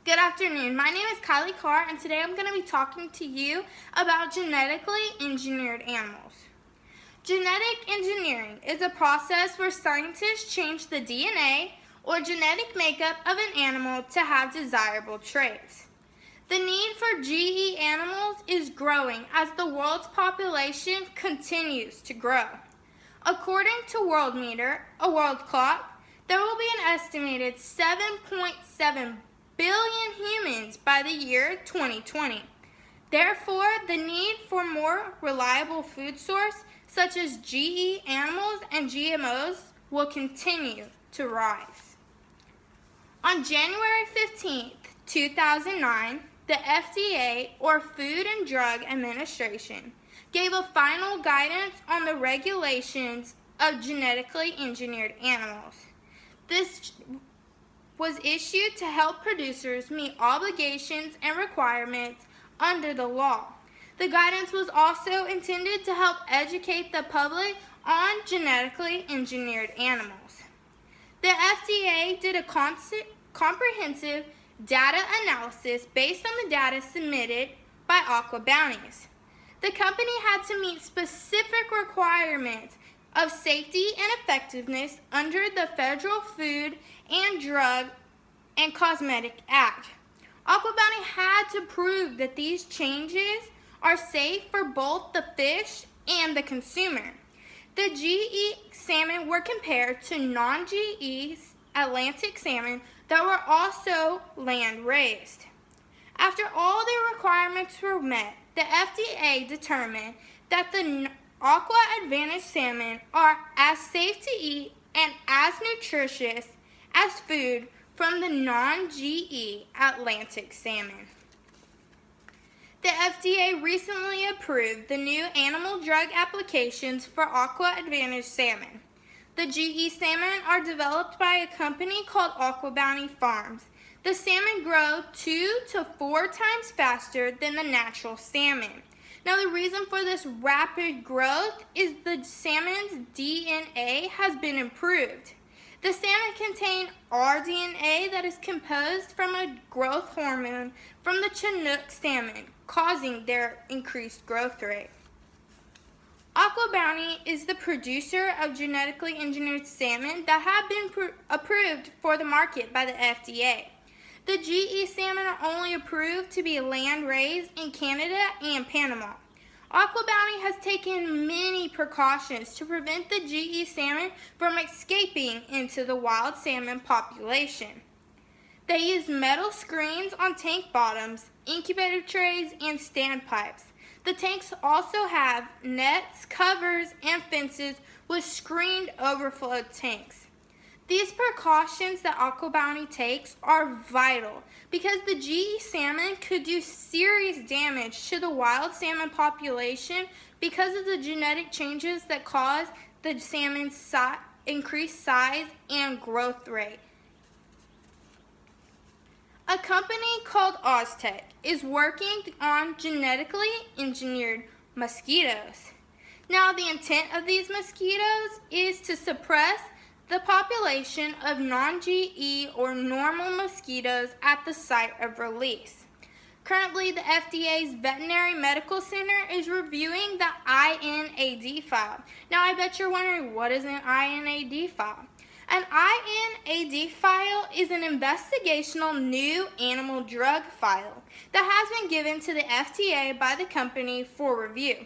Good afternoon. My name is Kylie Carr, and today I'm going to be talking to you about genetically engineered animals. Genetic engineering is a process where scientists change the DNA or genetic makeup of an animal to have desirable traits. The need for GE animals is growing as the world's population continues to grow. According to Worldmeter, a world clock, there will be an estimated 7.7 billion humans by the year 2020. Therefore, the need for more reliable food source, such as GE animals and GMOs, will continue to rise. On January 15, 2009, the FDA, or Food and Drug Administration, gave a final guidance on the regulations of genetically engineered animals. This was issued to help producers meet obligations and requirements under the law. The guidance was also intended to help educate the public on genetically engineered animals. The FDA did a comprehensive data analysis based on the data submitted by Aqua Bounties. The company had to meet specific requirements of safety and effectiveness under the Federal Food and Drug and Cosmetic Act. Aqua Bounty had to prove that these changes are safe for both the fish and the consumer. The GE salmon were compared to non-GE Atlantic salmon that were also land-raised. After all the requirements were met, the FDA determined that the Aqua Advantage salmon are as safe to eat and as nutritious as food from the non-GE Atlantic salmon. The FDA recently approved the new animal drug applications for Aqua Advantage salmon. The GE salmon are developed by a company called Aqua Bounty Farms. The salmon grow 2 to 4 times faster than the natural salmon. Now, the reason for this rapid growth is the salmon's DNA has been improved. The salmon contain rDNA that is composed from a growth hormone from the Chinook salmon, causing their increased growth rate. Aqua Bounty is the producer of genetically engineered salmon that have been approved for the market by the FDA. The GE salmon are only approved to be land-raised in Canada and Panama. Aqua Bounty has taken many precautions to prevent the GE salmon from escaping into the wild salmon population. They use metal screens on tank bottoms, incubator trays, and standpipes. The tanks also have nets, covers, and fences with screened overflow tanks. These precautions that Aqua Bounty takes are vital because the GE salmon could do serious damage to the wild salmon population because of the genetic changes that cause the salmon's increased size and growth rate. A company called Oztech is working on genetically engineered mosquitoes. Now, the intent of these mosquitoes is to suppress the population of non-GE or normal mosquitoes at the site of release. Currently, the FDA's Veterinary Medical Center is reviewing the INAD file. Now, I bet you're wondering, what is an INAD file? An INAD file is an investigational new animal drug file that has been given to the FDA by the company for review.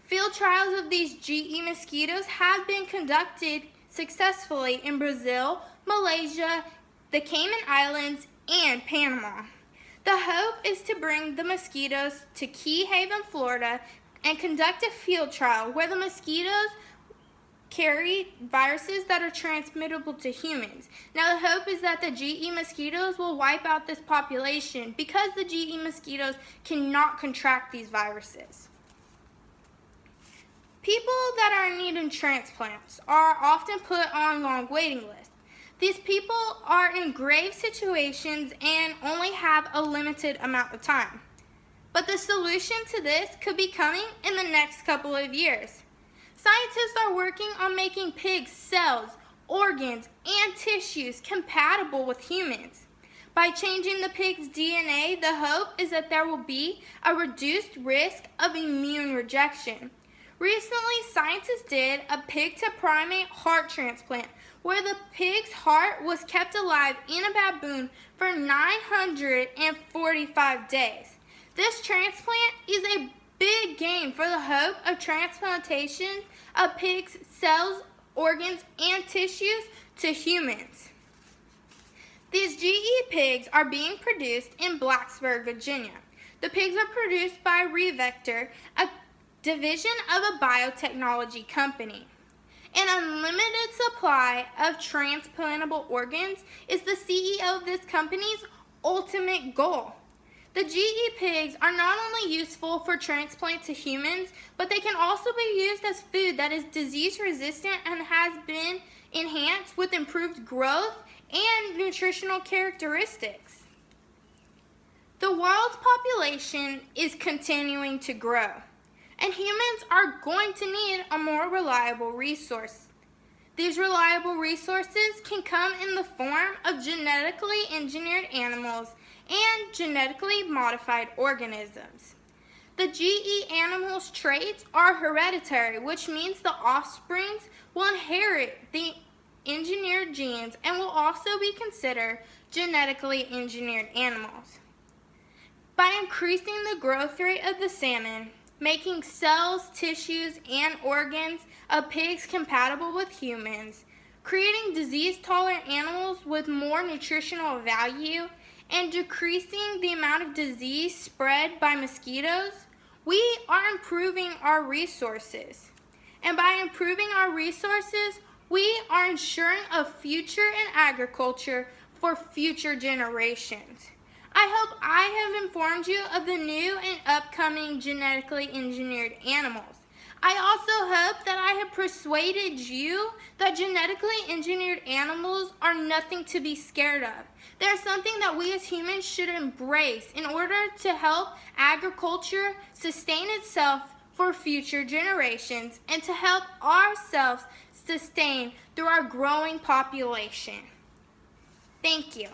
Field trials of these GE mosquitoes have been conducted successfully in Brazil, Malaysia, the Cayman Islands, and Panama. The hope is to bring the mosquitoes to Key Haven, Florida, and conduct a field trial where the mosquitoes carry viruses that are transmittable to humans. Now, the hope is that the GE mosquitoes will wipe out this population because the GE mosquitoes cannot contract these viruses. People that are needing transplants are often put on long waiting lists. These people are in grave situations and only have a limited amount of time. But the solution to this could be coming in the next couple of years. Scientists are working on making pigs' cells, organs, and tissues compatible with humans. By changing the pig's DNA, the hope is that there will be a reduced risk of immune rejection. Recently, scientists did a pig-to-primate heart transplant where the pig's heart was kept alive in a baboon for 945 days. This transplant is a big gain for the hope of transplantation of pigs' cells, organs, and tissues to humans. These GE pigs are being produced in Blacksburg, Virginia. The pigs are produced by Revector, a division of a biotechnology company. An unlimited supply of transplantable organs is the CEO of this company's ultimate goal. The GE pigs are not only useful for transplant to humans, but they can also be used as food that is disease resistant and has been enhanced with improved growth and nutritional characteristics. The world's population is continuing to grow, and humans are going to need a more reliable resource. These reliable resources can come in the form of genetically engineered animals and genetically modified organisms. The GE animals' traits are hereditary, which means the offsprings will inherit the engineered genes and will also be considered genetically engineered animals. By increasing the growth rate of the salmon, making cells, tissues, and organs of pigs compatible with humans, creating disease-tolerant animals with more nutritional value, and decreasing the amount of disease spread by mosquitoes, we are improving our resources. And by improving our resources, we are ensuring a future in agriculture for future generations. I hope I have informed you of the new and upcoming genetically engineered animals. I also hope that I have persuaded you that genetically engineered animals are nothing to be scared of. They are something that we as humans should embrace in order to help agriculture sustain itself for future generations and to help ourselves sustain through our growing population. Thank you.